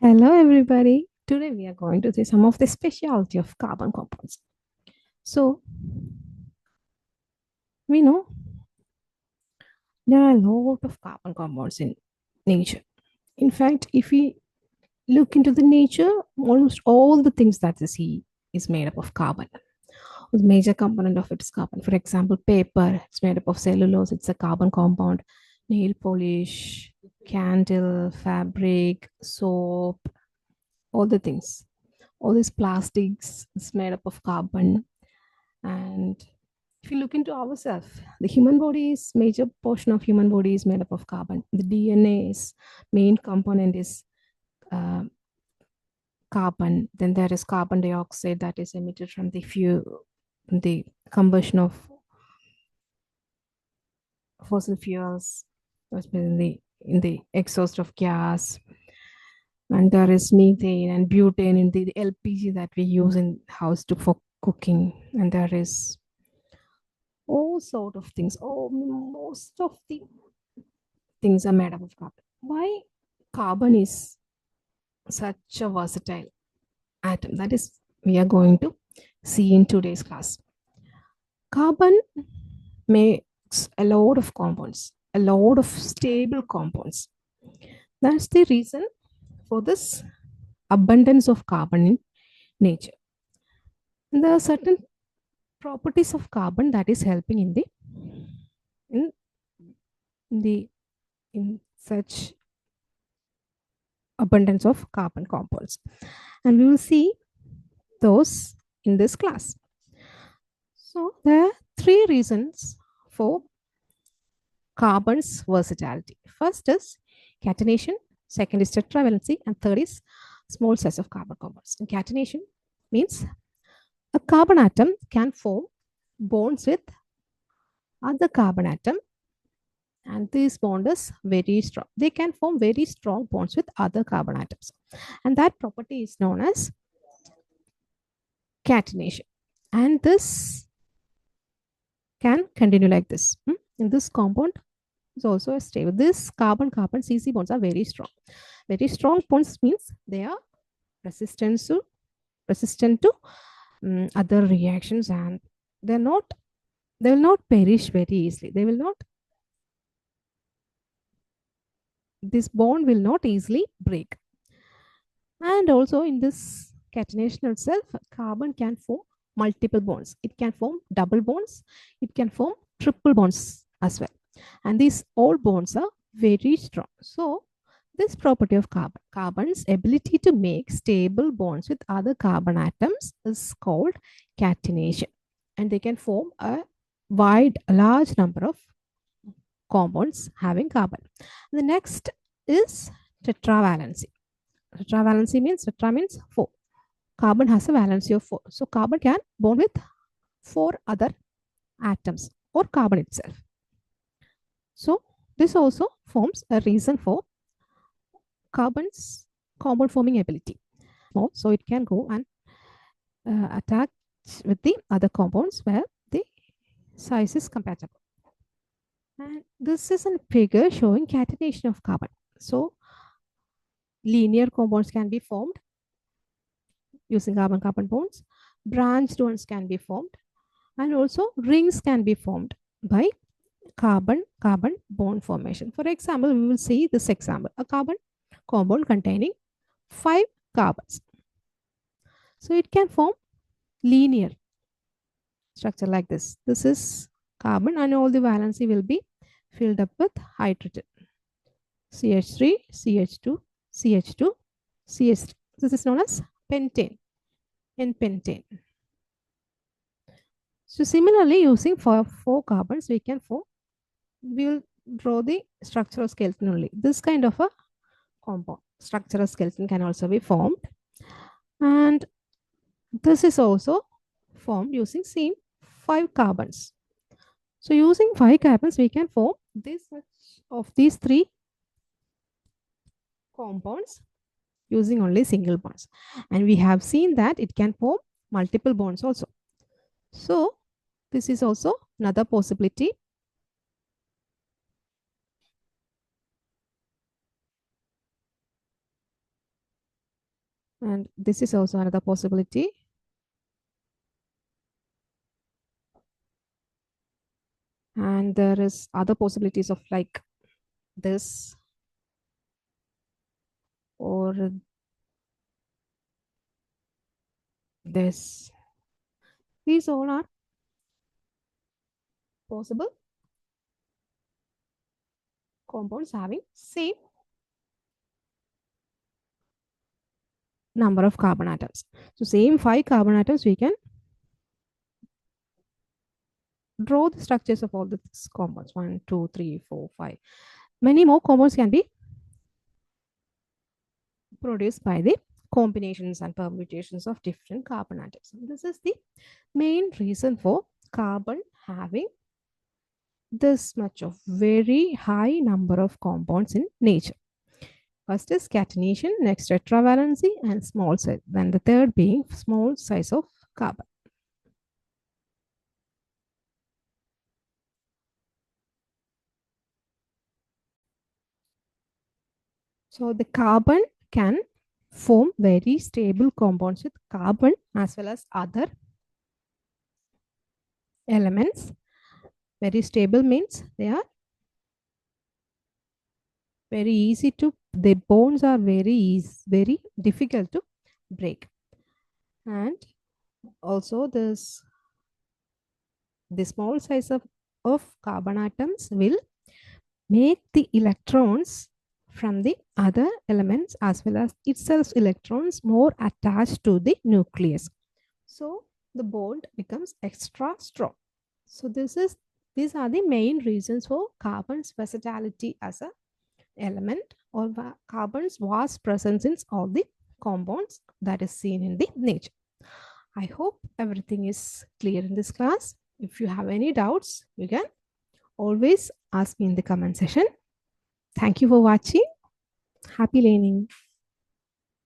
Hello, everybody. Today we are going to see some of the specialty of carbon compounds. So, we know there are a lot of carbon compounds in nature. In fact, if we look into the nature, almost all the things that we see is made up of carbon. The major component of it is carbon. For example, paper, it's made up of cellulose, it's a carbon compound. Nail polish, candle, fabric, soap, all the things. All these plastics is made up of carbon. And if you look into ourselves, the human body is major portion of human body is made up of carbon. The DNA's main component is uh, carbon. Then there is carbon dioxide that is emitted from the fuel, the combustion of fossil fuels, in the exhaust of gas. And there is methane and butane in the LPG that we use in house for cooking. And there is all sort of things. Oh, most of the things are made up of carbon. Why carbon is such a versatile atom? That is, we are going to see in today's class. Carbon makes a lot of compounds, a lot of stable compounds. That's the reason for this abundance of carbon in nature. And there are certain properties of carbon that is helping in the in such abundance of carbon compounds. And we will see those in this class. So there are three reasons for carbon's versatility. First is catenation, second is tetravalency, and third is small size of carbon compounds. And catenation means a carbon atom can form bonds with other carbon atom, and this bond is very strong. They can form very strong bonds with other carbon atoms, and that property is known as catenation. And this can continue like this. In this compound is also a stable. This carbon-carbon CC bonds are very strong. Very strong bonds means they are resistant to other reactions, and they will not perish very easily. This bond will not easily break. And also in this catenation itself, carbon can form multiple bonds. It can form double bonds. It can form triple bonds as well. And these all bonds are very strong. So this property of carbon's ability to make stable bonds with other carbon atoms is called catenation. And they can form a large number of compounds having carbon. The next is tetravalency. Tetra means 4. Carbon has a valency of 4. So carbon can bond with 4 other atoms or carbon itself. So this also forms a reason for carbon's compound forming ability. So it can go and attach with the other compounds where the size is compatible. And this is a figure showing catenation of carbon. So linear compounds can be formed using carbon-carbon bonds. Branched ones can be formed, and also rings can be formed by carbon-carbon bond formation. For example, we will see this example, a carbon compound containing 5 carbons. So it can form linear structure like this. This is carbon, and all the valency will be filled up with hydrogen. CH3, CH2, CH2, CH3. This is known as pentane. N-pentane. So similarly, using four carbons, we will draw the structural skeleton only. This kind of a compound structural skeleton can also be formed. And this is also formed using same 5 carbons. So using 5 carbons, we can form these 3 compounds using only single bonds. And we have seen that it can form multiple bonds also. So this is also another possibility. And this is also another possibility. And there is other possibilities of like this or this. These all are possible compounds having same number of carbon atoms. So same 5 carbon atoms, we can draw the structures of all the compounds. 1, 2, 3, 4, 5. Many more compounds can be produced by the combinations and permutations of different carbon atoms. This is the main reason for carbon having this much of very high number of compounds in nature. First is catenation, next tetravalency and small size. Then the third being small size of carbon. So the carbon can form very stable compounds with carbon as well as other elements. Very stable means they are very easy to, the bonds are very easy, very difficult to break. And also this the small size of carbon atoms will make the electrons from the other elements as well as itself electrons more attached to the nucleus. So the bond becomes extra strong. So these are the main reasons for carbon's versatility as a element or carbon's vast presence in all the compounds that is seen in the nature. I hope everything is clear in this class. If you have any doubts, you can always ask me in the comment section. Thank you for watching. Happy learning.